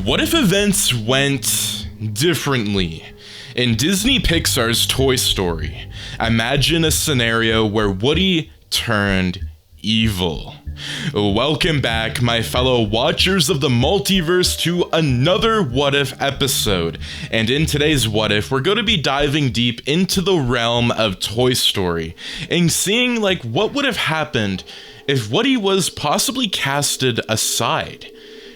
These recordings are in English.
What if events went differently? In Disney Pixar's Toy Story, imagine a scenario where Woody turned evil. Welcome back, my fellow watchers of the multiverse, to another What If episode. And in today's What If, we're going to be diving deep into the realm of Toy Story and seeing what would have happened if Woody was possibly casted aside.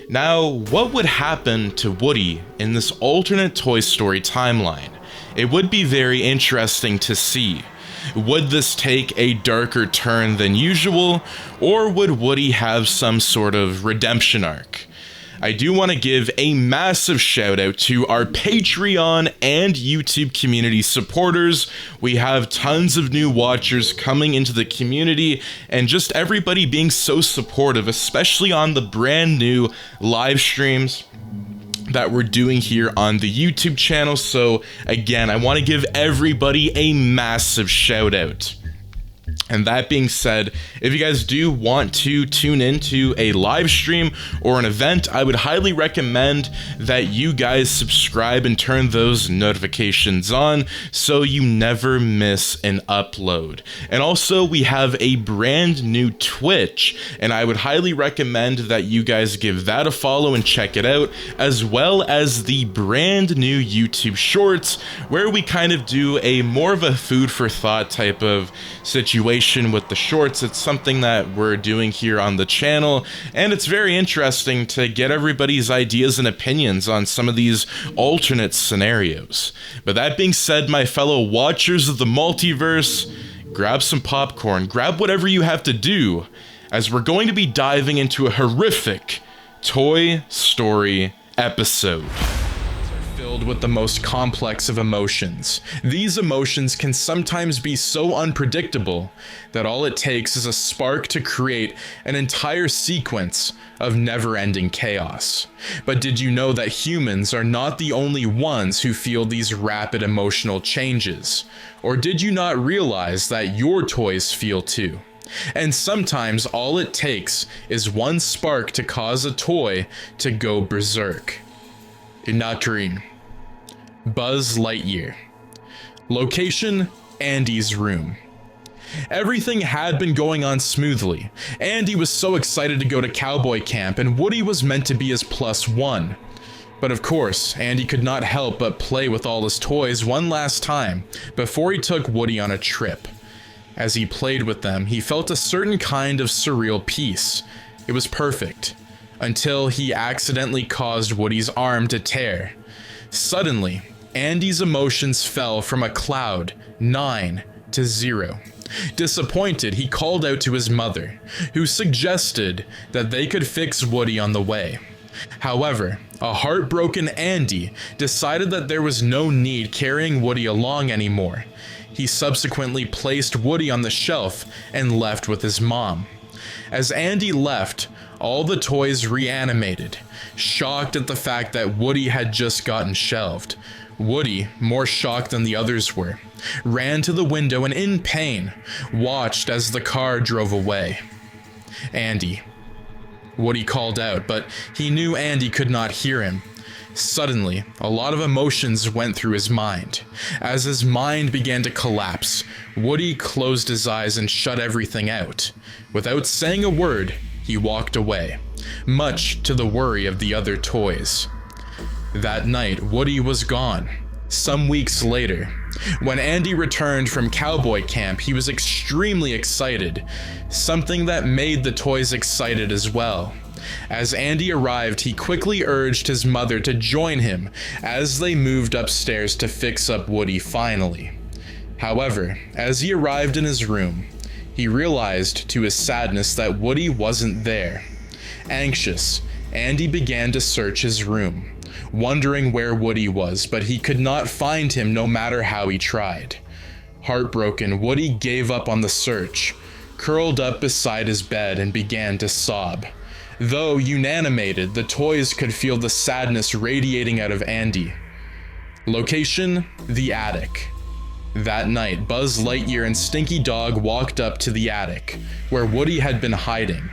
Now, what would happen to Woody in this alternate Toy Story timeline? It would be very interesting to see. Would this take a darker turn than usual, or would Woody have some sort of redemption arc? I do want to give a massive shout out to our Patreon and YouTube community supporters. We have tons of new watchers coming into the community and just everybody being so supportive, especially on the brand new live streams that we're doing here on the YouTube channel. So again, I want to give everybody a massive shout out. And that being said, if you guys do want to tune into a live stream or an event, I would highly recommend that you guys subscribe and turn those notifications on so you never miss an upload. And also, we have a brand new Twitch, and I would highly recommend that you guys give that a follow and check it out, as well as the brand new YouTube Shorts, where we kind of do a more of a food for thought type of situation with the shorts. It's something that we're doing here on the channel, and it's very interesting to get everybody's ideas and opinions on some of these alternate scenarios. But that being said, my fellow watchers of the multiverse, grab some popcorn, grab whatever you have to do, as we're going to be diving into a horrific Toy Story episode. Filled with the most complex of emotions. These emotions can sometimes be so unpredictable that all it takes is a spark to create an entire sequence of never-ending chaos. But did you know that humans are not the only ones who feel these rapid emotional changes? Or did you not realize that your toys feel too? And sometimes all it takes is one spark to cause a toy to go berserk. You're not dreaming. Buzz Lightyear. Location: Andy's room. Everything had been going on smoothly. Andy was so excited to go to cowboy camp, and Woody was meant to be his +1. But of course, Andy could not help but play with all his toys one last time before he took Woody on a trip. As he played with them, he felt a certain kind of surreal peace. It was perfect, until he accidentally caused Woody's arm to tear. Suddenly, Andy's emotions fell from a cloud 9 to 0. Disappointed, he called out to his mother, who suggested that they could fix Woody on the way. However, a heartbroken Andy decided that there was no need carrying Woody along anymore. He subsequently placed Woody on the shelf and left with his mom. As Andy left, all the toys reanimated, shocked at the fact that Woody had just gotten shelved. Woody, more shocked than the others were, ran to the window and in pain, watched as the car drove away. Andy. Woody called out, but he knew Andy could not hear him. Suddenly, a lot of emotions went through his mind. As his mind began to collapse, Woody closed his eyes and shut everything out. Without saying a word, he walked away, much to the worry of the other toys. That night, Woody was gone. Some weeks later, when Andy returned from cowboy camp, he was extremely excited, something that made the toys excited as well. As Andy arrived, he quickly urged his mother to join him as they moved upstairs to fix up Woody finally. However, as he arrived in his room, he realized to his sadness that Woody wasn't there. Anxious, Andy began to search his room, wondering where Woody was, but he could not find him no matter how he tried. Heartbroken, Woody gave up on the search, curled up beside his bed and began to sob. Though unanimated, the toys could feel the sadness radiating out of Andy. Location: the attic. That night, Buzz Lightyear and Stinky Dog walked up to the attic, where Woody had been hiding.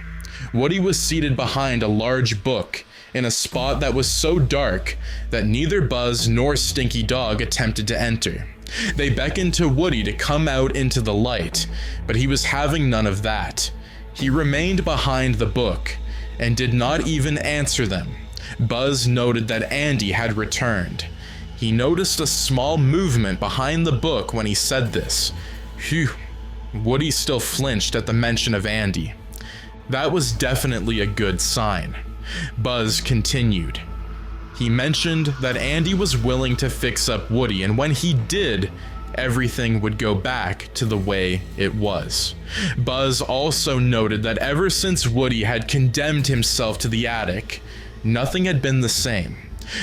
Woody was seated behind a large book, in a spot that was so dark that neither Buzz nor Stinky Dog attempted to enter. They beckoned to Woody to come out into the light, but he was having none of that. He remained behind the book and did not even answer them. Buzz noted that Andy had returned. He noticed a small movement behind the book when he said this. Phew. Woody still flinched at the mention of Andy. That was definitely a good sign. Buzz continued. He mentioned that Andy was willing to fix up Woody, and when he did, everything would go back to the way it was. Buzz also noted that ever since Woody had condemned himself to the attic, nothing had been the same.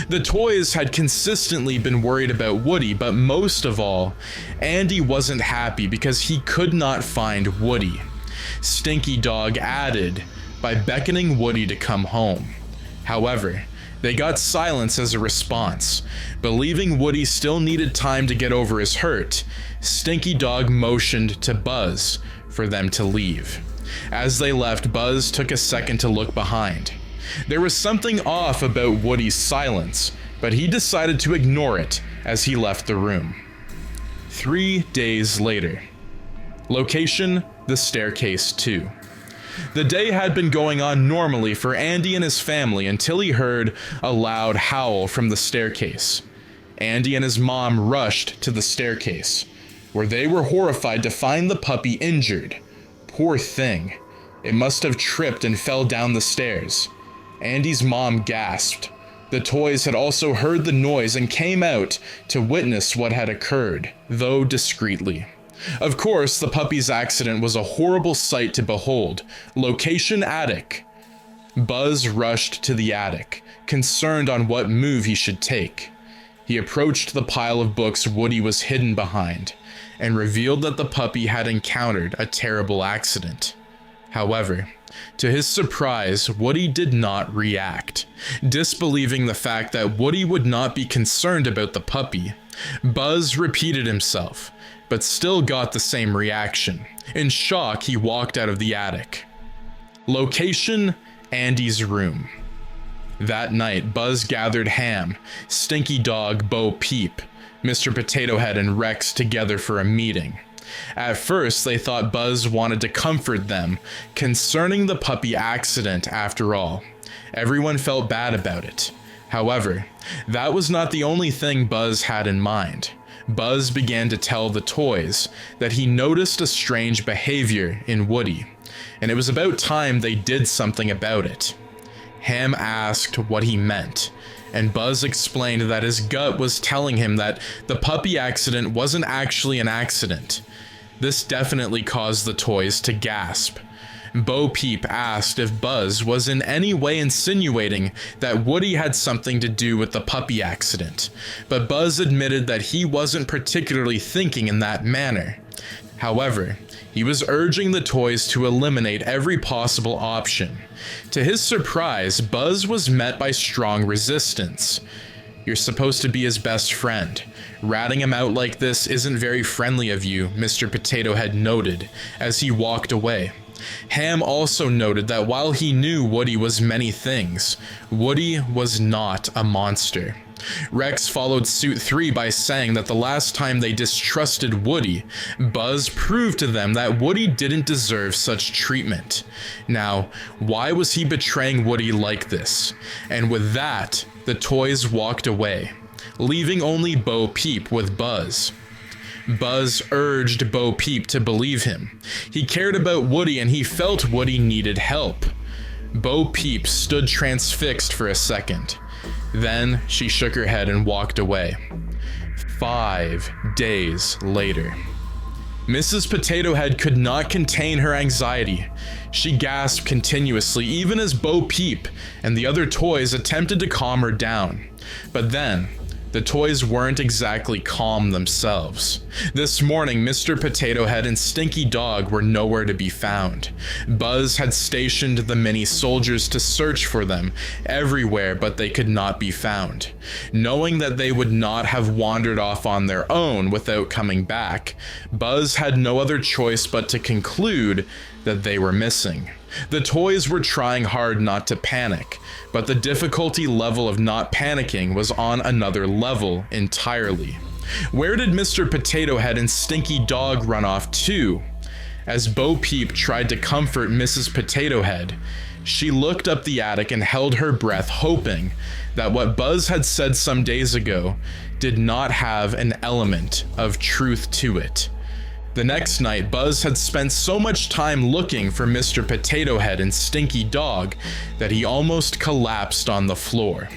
The toys had consistently been worried about Woody, but most of all, Andy wasn't happy because he could not find Woody. Stinky Dog added by beckoning Woody to come home. However, they got silence as a response. Believing Woody still needed time to get over his hurt, Stinky Dog motioned to Buzz for them to leave. As they left, Buzz took a second to look behind. There was something off about Woody's silence, but he decided to ignore it as he left the room. 3 days later. Location: the staircase 2. The day had been going on normally for Andy and his family until he heard a loud howl from the staircase. Andy and his mom rushed to the staircase, where they were horrified to find the puppy injured. Poor thing. It must have tripped and fell down the stairs. Andy's mom gasped. The toys had also heard the noise and came out to witness what had occurred, though discreetly. Of course, the puppy's accident was a horrible sight to behold. Location: attic. Buzz rushed to the attic, concerned on what move he should take. He approached the pile of books Woody was hidden behind, and revealed that the puppy had encountered a terrible accident. However, to his surprise, Woody did not react. Disbelieving the fact that Woody would not be concerned about the puppy, Buzz repeated himself, but still got the same reaction. In shock, he walked out of the attic. Location: Andy's room. That night, Buzz gathered Ham, Stinky Dog, Bo Peep, Mr. Potato Head, and Rex together for a meeting. At first, they thought Buzz wanted to comfort them concerning the puppy accident after all. Everyone felt bad about it. However, that was not the only thing Buzz had in mind. Buzz began to tell the toys that he noticed a strange behavior in Woody, and it was about time they did something about it. Ham asked what he meant, and Buzz explained that his gut was telling him that the puppy accident wasn't actually an accident. This definitely caused the toys to gasp. Bo Peep asked if Buzz was in any way insinuating that Woody had something to do with the puppy accident, but Buzz admitted that he wasn't particularly thinking in that manner. However, he was urging the toys to eliminate every possible option. To his surprise, Buzz was met by strong resistance. You're supposed to be his best friend. Ratting him out like this isn't very friendly of you, Mr. Potato Head noted as he walked away. Ham also noted that while he knew Woody was many things, Woody was not a monster. Rex followed suit 3 by saying that the last time they distrusted Woody, Buzz proved to them that Woody didn't deserve such treatment. Now, why was he betraying Woody like this? And with that, the toys walked away, leaving only Bo Peep with Buzz. Buzz urged Bo Peep to believe him. He cared about Woody and he felt Woody needed help. Bo Peep stood transfixed for a second. Then she shook her head and walked away. 5 days later. Mrs. Potato Head could not contain her anxiety. She gasped continuously, even as Bo Peep and the other toys attempted to calm her down. But then, the toys weren't exactly calm themselves. This morning, Mr. Potato Head and Stinky Dog were nowhere to be found. Buzz had stationed the mini soldiers to search for them everywhere, but they could not be found. Knowing that they would not have wandered off on their own without coming back, Buzz had no other choice but to conclude that they were missing. The toys were trying hard not to panic, but the difficulty level of not panicking was on another level entirely. Where did Mr. Potato Head and Stinky Dog run off to? As Bo Peep tried to comfort Mrs. Potato Head, she looked up the attic and held her breath, hoping that what Buzz had said some days ago did not have an element of truth to it. The next night, Buzz had spent so much time looking for Mr. Potato Head and Stinky Dog that he almost collapsed on the floor.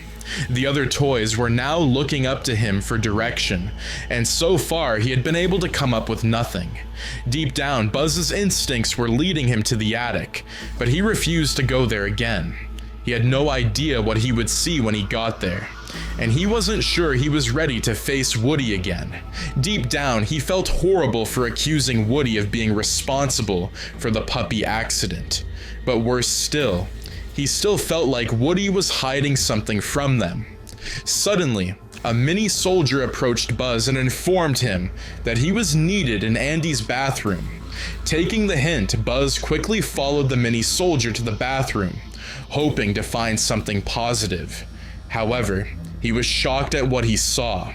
The other toys were now looking up to him for direction, and so far he had been able to come up with nothing. Deep down, Buzz's instincts were leading him to the attic, but he refused to go there again. He had no idea what he would see when he got there, and he wasn't sure he was ready to face Woody again. Deep down, he felt horrible for accusing Woody of being responsible for the puppy accident, but worse still, he still felt like Woody was hiding something from them. Suddenly, a mini soldier approached Buzz and informed him that he was needed in Andy's bathroom. Taking the hint, Buzz quickly followed the mini soldier to the bathroom, hoping to find something positive. However, he was shocked at what he saw.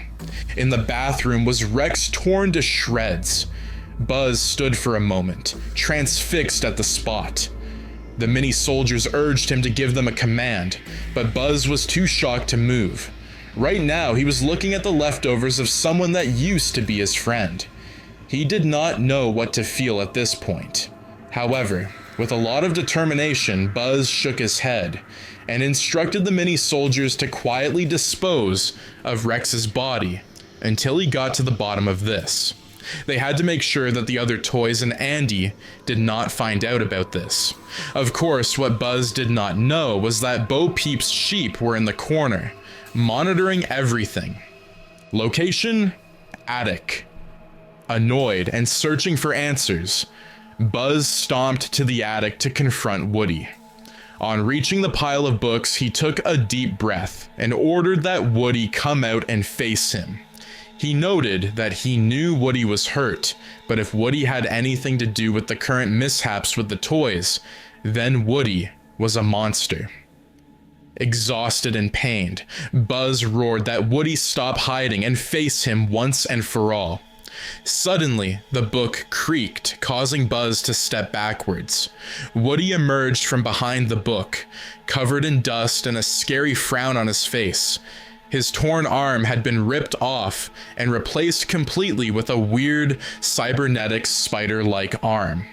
In the bathroom was Rex torn to shreds. Buzz stood for a moment, transfixed at the spot. The mini soldiers urged him to give them a command, but Buzz was too shocked to move. Right now, he was looking at the leftovers of someone that used to be his friend. He did not know what to feel at this point. However, with a lot of determination, Buzz shook his head and instructed the mini soldiers to quietly dispose of Rex's body until he got to the bottom of this. They had to make sure that the other toys and Andy did not find out about this. Of course, what Buzz did not know was that Bo Peep's sheep were in the corner, monitoring everything. Location? Attic. Annoyed and searching for answers, Buzz stomped to the attic to confront Woody. On reaching the pile of books, he took a deep breath and ordered that Woody come out and face him. He noted that he knew Woody was hurt, but if Woody had anything to do with the current mishaps with the toys, then Woody was a monster. Exhausted and pained, Buzz roared that Woody stop hiding and face him once and for all. Suddenly, the book creaked, causing Buzz to step backwards. Woody emerged from behind the book, covered in dust and a scary frown on his face. His torn arm had been ripped off and replaced completely with a weird, cybernetic spider-like arm.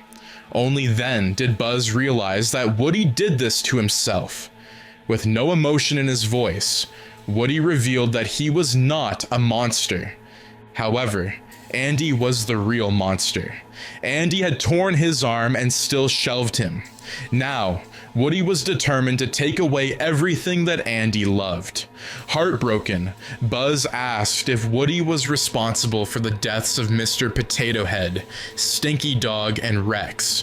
Only then did Buzz realize that Woody did this to himself. With no emotion in his voice, Woody revealed that he was not a monster. However, Andy was the real monster. Andy had torn his arm and still shelved him. Now, Woody was determined to take away everything that Andy loved. Heartbroken, Buzz asked if Woody was responsible for the deaths of Mr. Potato Head, Stinky Dog, and Rex.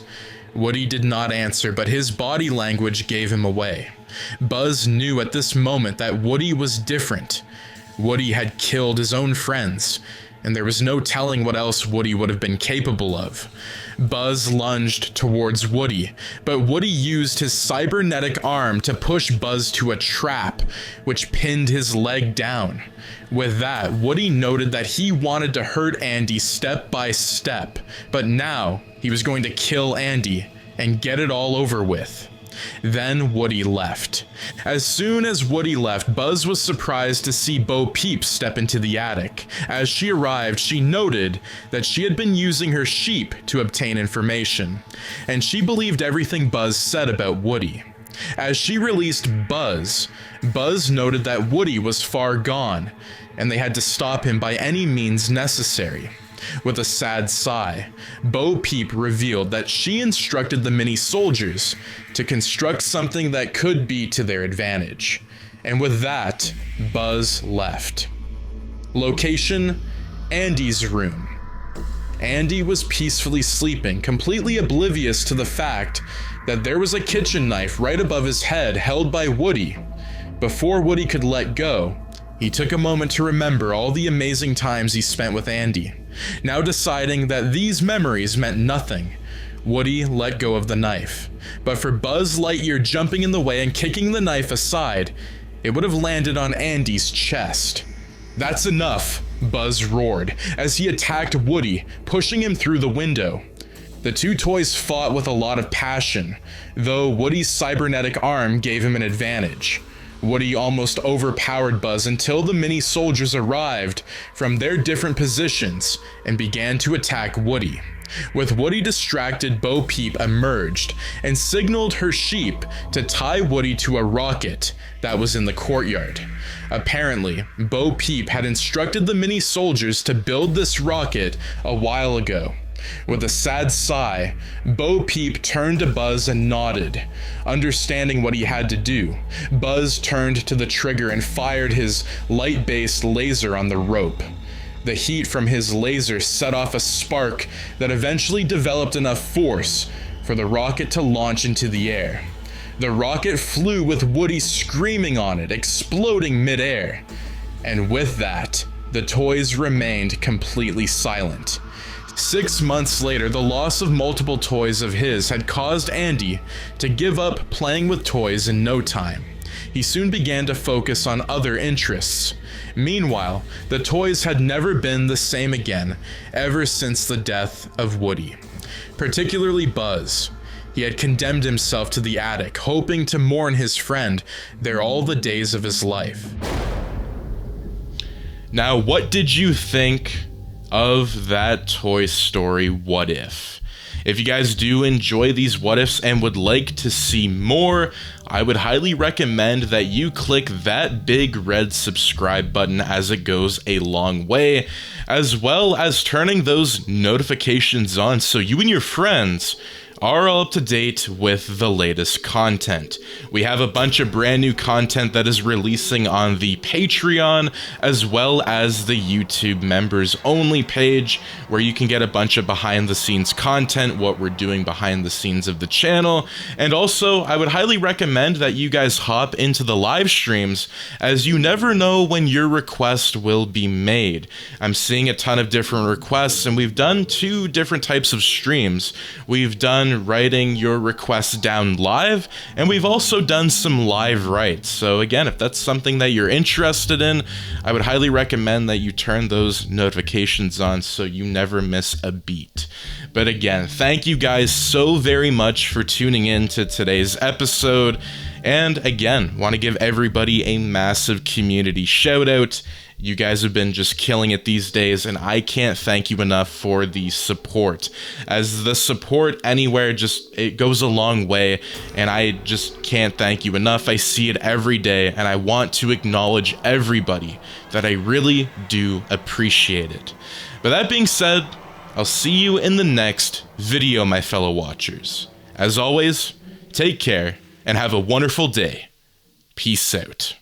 Woody did not answer, but his body language gave him away. Buzz knew at this moment that Woody was different. Woody had killed his own friends, and there was no telling what else Woody would have been capable of. Buzz lunged towards Woody, but Woody used his cybernetic arm to push Buzz to a trap, which pinned his leg down. With that, Woody noted that he wanted to hurt Andy step by step, but now he was going to kill Andy and get it all over with. Then Woody left. As soon as Woody left, Buzz was surprised to see Bo Peep step into the attic. As she arrived, she noted that she had been using her sheep to obtain information, and she believed everything Buzz said about Woody. As she released Buzz, Buzz noted that Woody was far gone, and they had to stop him by any means necessary. With a sad sigh, Bo Peep revealed that she instructed the mini soldiers to construct something that could be to their advantage. And with that, Buzz left. Location: Andy's room. Andy was peacefully sleeping, completely oblivious to the fact that there was a kitchen knife right above his head held by Woody. Before Woody could let go, he took a moment to remember all the amazing times he spent with Andy. Now deciding that these memories meant nothing, Woody let go of the knife, but for Buzz Lightyear jumping in the way and kicking the knife aside, it would have landed on Andy's chest. "That's enough," Buzz roared as he attacked Woody, pushing him through the window. The two toys fought with a lot of passion, though Woody's cybernetic arm gave him an advantage. Woody almost overpowered Buzz until the mini soldiers arrived from their different positions and began to attack Woody. With Woody distracted, Bo Peep emerged and signaled her sheep to tie Woody to a rocket that was in the courtyard. Apparently, Bo Peep had instructed the mini soldiers to build this rocket a while ago. With a sad sigh, Bo Peep turned to Buzz and nodded. Understanding what he had to do, Buzz turned to the trigger and fired his light-based laser on the rope. The heat from his laser set off a spark that eventually developed enough force for the rocket to launch into the air. The rocket flew with Woody screaming on it, exploding midair. And with that, the toys remained completely silent. 6 months later, the loss of multiple toys of his had caused Andy to give up playing with toys in no time. He soon began to focus on other interests. Meanwhile, the toys had never been the same again ever since the death of Woody. Particularly Buzz. He had condemned himself to the attic, hoping to mourn his friend there all the days of his life. Now, what did you think of that Toy Story What If? If you guys do enjoy these what ifs and would like to see more, I would highly recommend that you click that big red subscribe button, as it goes a long way, as well as turning those notifications on so you and your friends are all up to date with the latest content. We have a bunch of brand new content that is releasing on the Patreon, as well as the YouTube members only page, where you can get a bunch of behind the scenes content, what we're doing behind the scenes of the channel. And also, I would highly recommend that you guys hop into the live streams, as you never know when your request will be made. I'm seeing a ton of different requests, and we've done 2 different types of streams. We've done writing your requests down live, and we've also done some live writes. So again, if that's something that you're interested in, I would highly recommend that you turn those notifications on so you never miss a beat. But again, thank you guys so very much for tuning in to today's episode. And again, want to give everybody a massive community shout out. You guys have been just killing it these days, and I can't thank you enough for the support. As the support anywhere, it goes a long way, and I just can't thank you enough. I see it every day, and I want to acknowledge everybody that I really do appreciate it. But that being said, I'll see you in the next video, my fellow watchers. As always, take care and have a wonderful day. Peace out.